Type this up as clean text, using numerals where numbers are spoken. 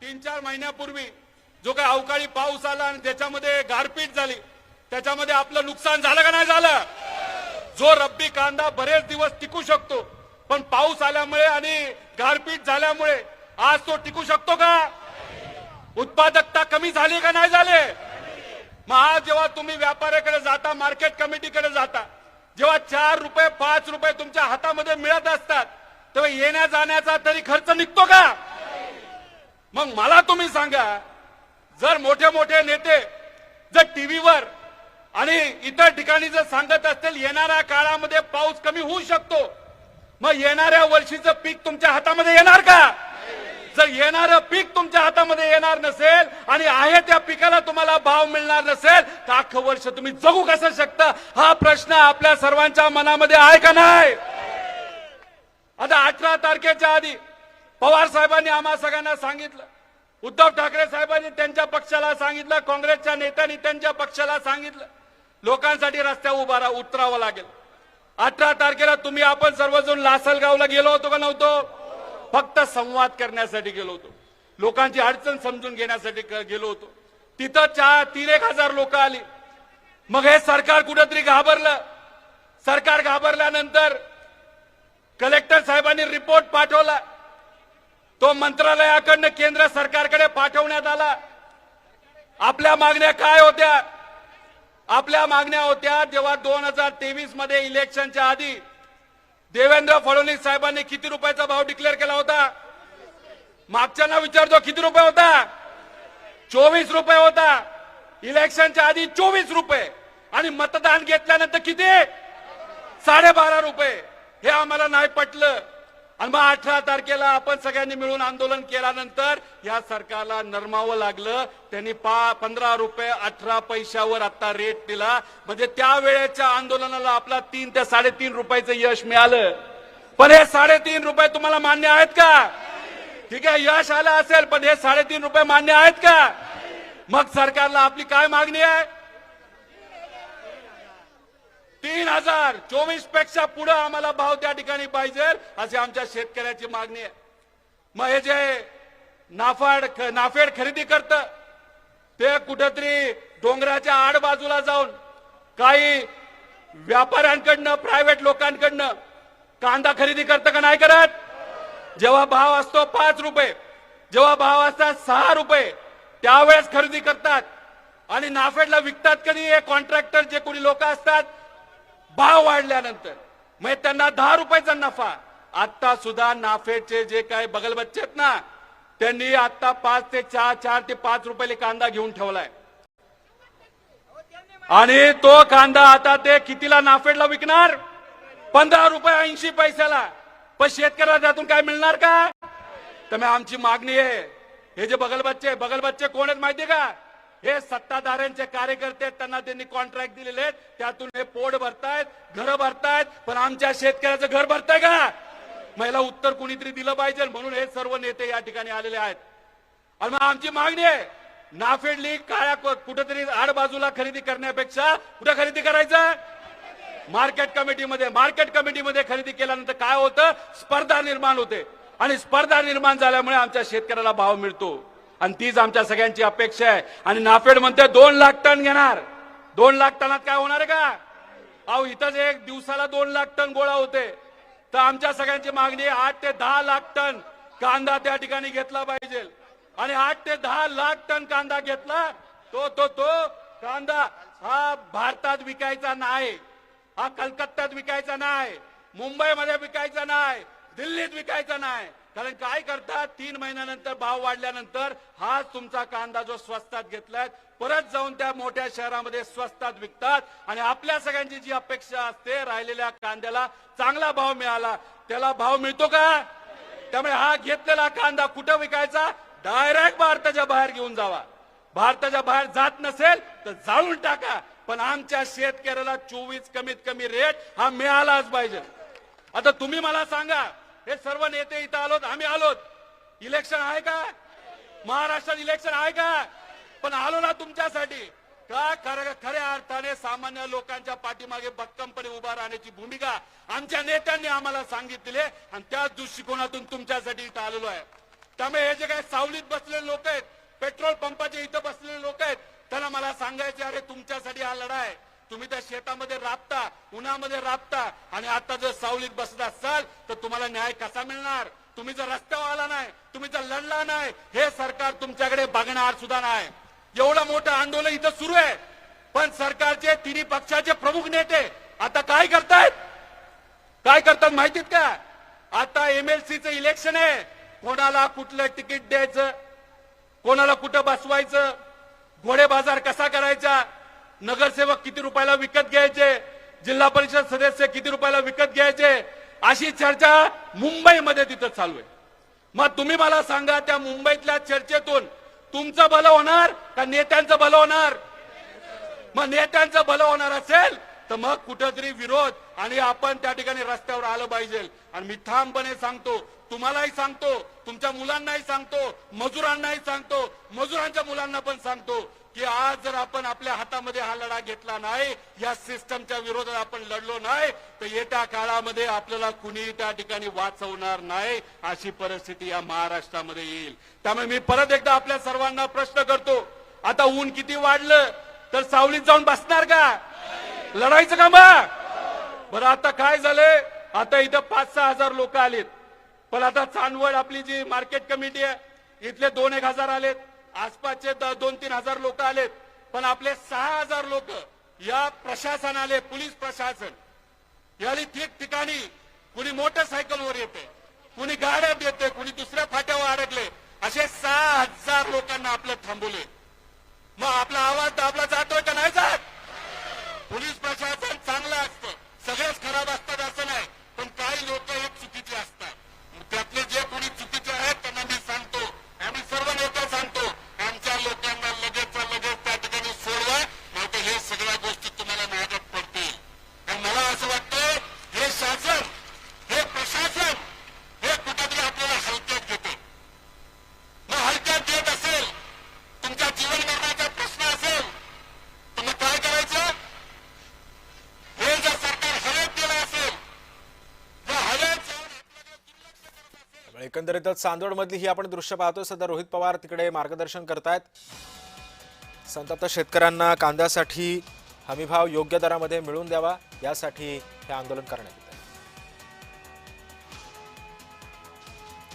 3-4 महिन्यापूर्वी जो काही अवकाळी पाऊस आला आणि त्याच्यामध्ये गारपीट झाली, त्याच्यामध्ये आपलं नुकसान झालं का नाही झालं? जो रब्बी कांदा बरेच दिवस टिकू शकतो, पण पाऊस आल्यामुळे आणि गारपीट झाल्यामुळे आज तो टिकू शकतो का? उत्पादकता कमी झाली का नाही झाली? मग आज जेव्हा तुम्ही व्यापाऱ्याकडे जाता, मार्केट कमिटीकडे जाता, जेव्हा 4 रुपये 5 रुपये तुमच्या हातामध्ये मिळत असतात, तेव्हा येण्या जाण्याचा तरी खर्च निघतो का? मग मला तुम्ही सांगा, जर मोठे मोठे नेते जर टीव्हीवर आणि इतर ठिकाणी जर सांगत असतील येणाऱ्या काळामध्ये पाऊस कमी होऊ शकतो, मग येणाऱ्या वर्षीचं पीक तुमच्या हातामध्ये येणार का? जर येणारं पीक तुमच्या हातामध्ये येणार नसेल आणि आहे त्या पिकाला तुम्हाला भाव मिळणार नसेल तर अख्खं वर्ष तुम्ही जगू कसं शकता? हा प्रश्न आपल्या सर्वांच्या मनामध्ये आहे का नाही? आता 18 तारखेच्या आधी पवार साहेबांनी आम्हा सगळ्यांना सांगितलं, उद्धव ठाकरे साहेबांनी त्यांच्या पक्षाला सांगितलं, काँग्रेसच्या नेत्यांनी त्यांच्या पक्षाला सांगितलं, लोकांसाठी रस्त्यावर उतरावं लागेल. 18 तारखेला तुम्ही आपण सर्वजण लासलगावला गेलो होतो का नव्हतो? फक्त संवाद करण्यासाठी गेलो होतो, लोकांची अडचण समजून घेण्यासाठी गेलो होतो. तिथं 3-1 हजार लोक आली. मग हे सरकार कुठेतरी घाबरलं. सरकार घाबरल्यानंतर कलेक्टर साहेबांनी रिपोर्ट पाठवला. तो मंत्रालयाकडनं केंद्र सरकारकडे पाठवण्यात आला. आपल्या मागण्या काय होत्या? आपल्या मागण्या होत्या, जेव्हा 2023 मध्ये इलेक्शनच्या आधी देवेंद्र फडणवीस साहेबांनी किती रुपयाचा भाव डिक्लेअर केला होता? मागच्यांना विचारतो, किती रुपये होता? 24 रुपये होता. इलेक्शनच्या आधी 24 रुपये आणि मतदान घेतल्यानंतर किती? 12.5 रुपये. हे आम्हाला नाही पटलं आणि मग 18 तारखेला आपण सगळ्यांनी मिळून आंदोलन केल्यानंतर या सरकारला नरमावं लागलं. त्यांनी 15 रुपये 18 पैशावर आता रेट दिला. म्हणजे त्यावेळेच्या आंदोलनाला आपला 3 ते 3.5 रुपयाचं यश मिळालं. पण हे 3.5 रुपये तुम्हाला मान्य आहेत का? ठीक आहे, यश आलं असेल, पण हे 3.5 रुपये मान्य आहेत का? मग सरकारला आपली काय मागणी आहे? 3024 पेक्षा पुढे आम्हाला भाव त्या ठिकाणी पाहिजे, अशी आमच्या शेतकऱ्याची मागणी आहे. मग हे जे नाफेड खरेदी करतं ते कुठेतरी डोंगराच्या आड बाजूला जाऊन काही व्यापाऱ्यांकडनं, प्रायव्हेट लोकांकडनं कांदा खरेदी करतं का नाही करत? जेव्हा भाव असतो 5 रुपये, जेव्हा भाव असतात 6 रुपये, त्यावेळेस खरेदी करतात आणि नाफेडला विकतात. कधी हे कॉन्ट्रॅक्टर जे कोणी लोक असतात, भाव वाढल्यानंतर मग त्यांना 10 रुपयाचा नफा. आता सुद्धा नाफेडचे जे काही बगलबच्चे आहेत ना, त्यांनी आता 4 ते 5 रुपयाला कांदा घेऊन ठेवलाय आणि तो कांदा आता ते कितीला नाफेडला विकणार? 15 रुपये 80 पैशाला. पण शेतकऱ्याला त्यातून काय मिळणार का? तर आमची मागणी आहे, हे जे बगलबच्चे कोण आहेत माहितीये का? हे सत्ताधाऱ्यांचे कार्यकर्ते, त्यांना त्यांनी कॉन्ट्रॅक्ट दिलेले आहेत, त्यातून हे पोट भरतायत, घर भरतायत. पण आमच्या शेतकऱ्याचं घर भरताय का? मला उत्तर कुणीतरी दिलं पाहिजे, म्हणून हे सर्व नेते या ठिकाणी आलेले आहेत. आणि मग आमची मागणी आहे, नाफेड लीग काळ्या कुठेतरी आडबाजूला खरेदी करण्यापेक्षा कुठे खरेदी करायचं? मार्केट कमिटीमध्ये खरेदी केल्यानंतर काय होतं? स्पर्धा निर्माण होते आणि स्पर्धा निर्माण झाल्यामुळे आमच्या शेतकऱ्याला भाव मिळतो आणि तीच आमच्या सगळ्यांची अपेक्षा आहे. आणि नाफेड म्हणते 2 लाख टन घेणार. 2 लाख टनात काय होणार आहे का? अहो, इथंच एक दिवसाला 2 लाख टन गोळा होते. तर आमच्या सगळ्यांची मागणी आहे 8 ते 10 लाख टन कांदा त्या ठिकाणी घेतला पाहिजे. आणि 8 ते 10 लाख टन कांदा घेतला तो कांदा हा भारतात विकायचा नाही, हा कलकत्त्यात विकायचा नाही, मुंबईमध्ये विकायचा नाही, दिल्लीत विकायचा नाही. कारण काय करतात, 3 महिन्यानंतर भाव वाढल्यानंतर हा तुमचा कांदा जो स्वस्तात घेतलाय परत जाऊन त्या मोठ्या शहरामध्ये स्वस्तात विकतात. आणि आपल्या सगळ्यांची जी अपेक्षा असते, राहिलेल्या कांद्याला चांगला भाव मिळाला, त्याला भाव मिळतो का? त्यामुळे हा घेतलेला कांदा कुठं विकायचा? डायरेक्ट भारताच्या बाहेर घेऊन जावा. भारताच्या बाहेर जात नसेल तर जाळून टाका, पण आमच्या शेतकऱ्याला 24 कमीत कमी रेट हा मिळालाच पाहिजे. आता तुम्ही मला सांगा, हे सर्व नेते इथं आलोत, आम्ही आलोत, इलेक्शन आहे का? महाराष्ट्रात इलेक्शन आहे का? पण आलो ना तुमच्यासाठी का? खऱ्या अर्थाने सामान्य लोकांच्या पाठीमागे भक्कमपणे उभा राहण्याची भूमिका आमच्या नेत्यांनी आम्हाला सांगितली आणि त्याच दृष्टिकोनातून तुमच्यासाठी इथं आलेलो आहे. त्यामुळे हे जे काही सावलीत बसलेले लोक आहेत, पेट्रोल पंपाच्या इथं बसलेले लोक आहेत, त्याला मला सांगायचे, अरे तुमच्यासाठी हा लढा आहे. तुम्ही त्या शेतामध्ये राबता, उन्हामध्ये राबता, आणि आता जर सावलीत बसत असाल तर तुम्हाला न्याय कसा मिळणार? तुम्ही जर रस्त्यावर आला नाही, तुम्ही जर लढला नाही, हे सरकार तुमच्याकडे बघणार सुद्धा नाही. एवढं मोठं आंदोलन इथं सुरू आहे, पण सरकारचे तिन्ही पक्षाचे प्रमुख नेते आता काय करतायत? काय करतात माहितीत का? आता एमएलसीचं इलेक्शन आहे, कोणाला कुठलं तिकीट द्यायचं, कोणाला कुठं बसवायचं, घोडे बाजार कसा करायचा, नगरसेवक किती रुपयाला विकत घ्यायचे, जिल्हा परिषद सदस्य किती रुपयाला विकत घ्यायचे, अशी चर्चा मुंबईमध्ये तिथं चालू आहे. मग तुम्ही मला सांगा, त्या मुंबईतल्या चर्चेतून तुमचं भलं होणार का नेत्यांचं भलं होणार? मग नेत्यांचं भलं होणार असेल तर मग कुठेतरी विरोध आणि आपण त्या ठिकाणी रस्त्यावर आलं पाहिजे. आणि मी ठामपणे सांगतो, तुम्हालाही सांगतो, तुमच्या मुलांनाही सांगतो, मजुरांनाही सांगतो, मजुरांच्या मुलांना पण सांगतो की आज जर आपण आपल्या हातामध्ये हा लढा घेतला नाही, या सिस्टमच्या विरोधात आपण लढलो नाही, तर येत्या काळामध्ये आपल्याला कुणी त्या ठिकाणी वाचवणार नाही, अशी परिस्थिती या महाराष्ट्रामध्ये येईल. त्यामुळे मी परत एकदा आपल्या सर्वांना प्रश्न करतो, आता ऊन किती वाढलं तर सावलीत जाऊन बसणार का? लढायचं का मग? बरं, आता काय झालंय, आता इथं 5-6 हजार लोक आलेत, पण आता चांदवड आपली जी मार्केट कमिटी आहे, इथले 2-1 हजार आलेत, आसपासचे 2-3 हजार लोक आलेत, पण आपले 6 हजार लोक या प्रशासन आले, पोलीस प्रशासन याली ठिकठिकाणी, कुणी मोटरसायकलवर येते, कुणी गाड्यात येते, कुणी दुसऱ्या फाट्यावर अडकले, असे 6,000 लोकांना आपलं थांबवले. मग आपला आवाज दाबला जातोय का नाही जात? पोलीस प्रशासन चांगलं असतं, सगळेच खराब असतात असं नाही, पण काही लोक हे चुकीचे असतात. त्यातले जे कोणी चुकीचे आहेत त्यांना मी सांगतो, आम्ही सर्व लोक सांगतो, आमच्या लोकांना लगेच त्या ठिकाणी सोडवा, नाहीतर हे सगळ्या गोष्टी तुम्हाला मागत पडतील. आणि मला असं वाटतं, हे शासन, हे प्रशासन, हे कुठेतरी आपल्याला हलक्यात घेते. मग हलक्यात घेत असेल, तुमच्या जीवन मरणाचा प्रश्न असेल, तर मग काय करायचं? हे जर सरकार हवेत गेलं असेल, जर हवेत जाऊन एकंदरीतच चांदवडमधली ही आपण दृश्य पाहतोय. सध्या रोहित पवार तिकडे मार्गदर्शन करतायत. संतप्त शेतकऱ्यांना कांद्यासाठी हमीभाव योग्य दरामध्ये मिळवून द्यावा, यासाठी हे आंदोलन करण्यात येतं.